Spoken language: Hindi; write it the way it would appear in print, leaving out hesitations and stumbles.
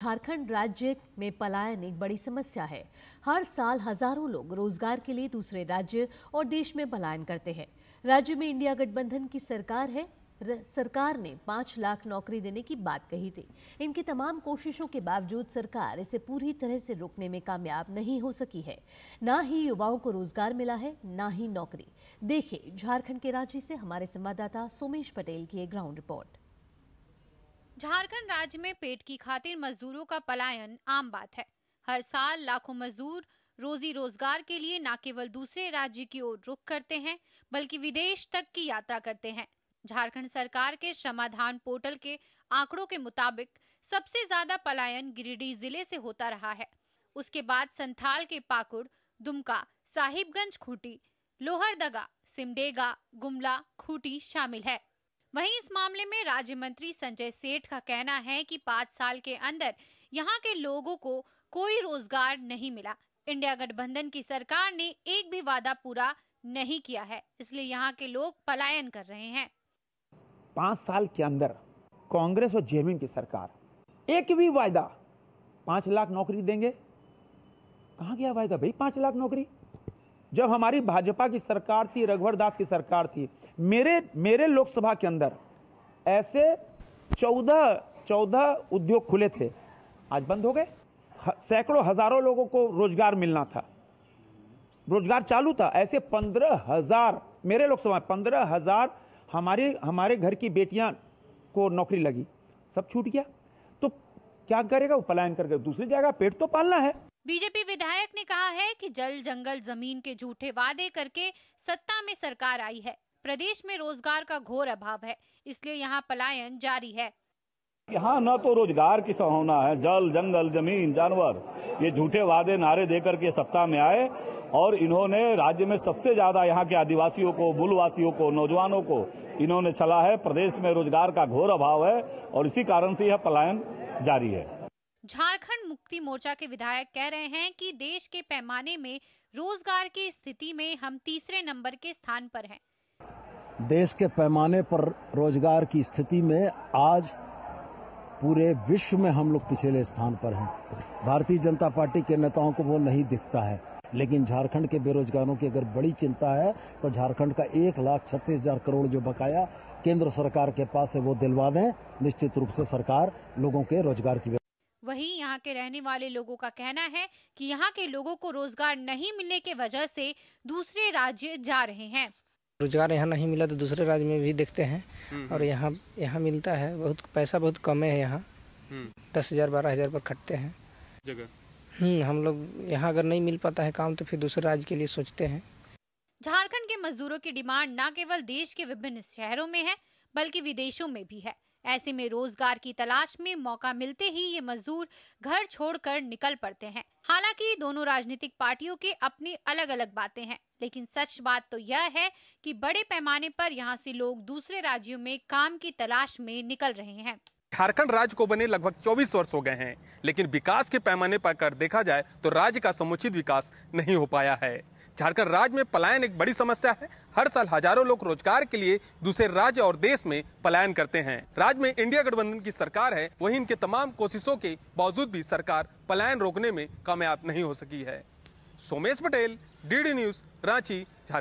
झारखंड राज्य में पलायन एक बड़ी समस्या है। हर साल हजारों लोग रोजगार के लिए दूसरे राज्य और देश में पलायन करते हैं। राज्य में इंडिया गठबंधन की सरकार है। सरकार ने 5 लाख नौकरी देने की बात कही थी। इनकी तमाम कोशिशों के बावजूद सरकार इसे पूरी तरह से रोकने में कामयाब नहीं हो सकी है। ना ही युवाओं को रोजगार मिला है, ना ही नौकरी। देखिए झारखंड के रांची से हमारे संवाददाता सोमेश पटेल की एक ग्राउंड रिपोर्ट। झारखंड राज्य में पेट की खातिर मजदूरों का पलायन आम बात है। हर साल लाखों मजदूर रोजी रोजगार के लिए न केवल दूसरे राज्य की ओर रुख करते हैं, बल्कि विदेश तक की यात्रा करते हैं। झारखंड सरकार के श्रमाधान पोर्टल के आंकड़ों के मुताबिक सबसे ज्यादा पलायन गिरिडीह जिले से होता रहा है। उसके बाद संथाल के पाकुड़, दुमका, साहिबगंज, खूंटी, लोहरदगा, सिमडेगा, गुमला, खूंटी शामिल है। वहीं इस मामले में राज्य मंत्री संजय सेठ का कहना है कि 5 साल के अंदर यहां के लोगों को कोई रोजगार नहीं मिला। इंडिया गठबंधन की सरकार ने एक भी वादा पूरा नहीं किया है, इसलिए यहां के लोग पलायन कर रहे हैं। 5 साल के अंदर कांग्रेस और जेएमएम की सरकार एक भी वायदा 5 लाख नौकरी देंगे, कहां गया वायदा भाई? 5 लाख नौकरी जब हमारी भाजपा की सरकार थी, रघुवर दास की सरकार थी, मेरे लोकसभा के अंदर ऐसे 14 उद्योग खुले थे, आज बंद हो गए। सैकड़ों हजारों लोगों को रोजगार मिलना था, रोजगार चालू था। ऐसे 15,000 मेरे लोकसभा में 15,000 हमारे घर की बेटियां को नौकरी लगी, सब छूट गया। तो क्या करेगा वो? पलायन करके दूसरी जगह पेट तो पालना है। बीजेपी विधायक ने कहा है कि जल जंगल जमीन के झूठे वादे करके सत्ता में सरकार आई है। प्रदेश में रोजगार का घोर अभाव है, इसलिए यहाँ पलायन जारी है। यहाँ न तो रोजगार की संभावना है, जल जंगल जमीन जानवर, ये झूठे वादे नारे देकर के सत्ता में आए और इन्होंने राज्य में सबसे ज्यादा यहाँ के आदिवासियों को, मूलवासियों को, नौजवानों को इन्होंने छला है। प्रदेश में रोजगार का घोर अभाव है और इसी कारण से यह पलायन जारी है। झारखंड मुक्ति मोर्चा के विधायक कह रहे हैं कि देश के पैमाने में रोजगार की स्थिति में हम तीसरे नंबर के स्थान पर हैं। देश के पैमाने पर रोजगार की स्थिति में आज पूरे विश्व में हम लोग पिछले स्थान पर हैं। भारतीय जनता पार्टी के नेताओं को वो नहीं दिखता है, लेकिन झारखंड के बेरोजगारों की अगर बड़ी चिंता है तो झारखंड का 1,36,000 करोड़ जो बकाया केंद्र सरकार के पास है वो दिलवा दें। निश्चित रूप से सरकार लोगों के रोजगार की। वहीं यहाँ के रहने वाले लोगों का कहना है कि यहाँ के लोगों को रोजगार नहीं मिलने के वजह से दूसरे राज्य जा रहे हैं। रोजगार यहाँ नहीं मिला तो दूसरे राज्य में भी देखते हैं और यहाँ मिलता है। बहुत पैसा बहुत कम है यहाँ, 10,000 12,000 पर खटते हैं जगह। हम लोग यहाँ अगर नहीं मिल पाता है काम तो फिर दूसरे राज्य के लिए सोचते हैं। झारखंड के मजदूरों की डिमांड न केवल देश के विभिन्न शहरों में है, बल्कि विदेशों में भी है। ऐसे में रोजगार की तलाश में मौका मिलते ही ये मजदूर घर छोड़कर निकल पड़ते हैं। हालांकि दोनों राजनीतिक पार्टियों की अपनी अलग अलग बातें हैं, लेकिन सच बात तो यह है कि बड़े पैमाने पर यहाँ से लोग दूसरे राज्यों में काम की तलाश में निकल रहे हैं। झारखंड राज्य को बने लगभग 24 वर्ष हो गए हैं, लेकिन विकास के पैमाने पर कर देखा जाए तो राज्य का समुचित विकास नहीं हो पाया है। झारखंड राज्य में पलायन एक बड़ी समस्या है। हर साल हजारों लोग रोजगार के लिए दूसरे राज्य और देश में पलायन करते हैं। राज्य में इंडिया गठबंधन की सरकार है, वहीं इनके तमाम कोशिशों के बावजूद भी सरकार पलायन रोकने में कामयाब नहीं हो सकी है। Somesh Patel, DD news, Ranchi, Jharkhand.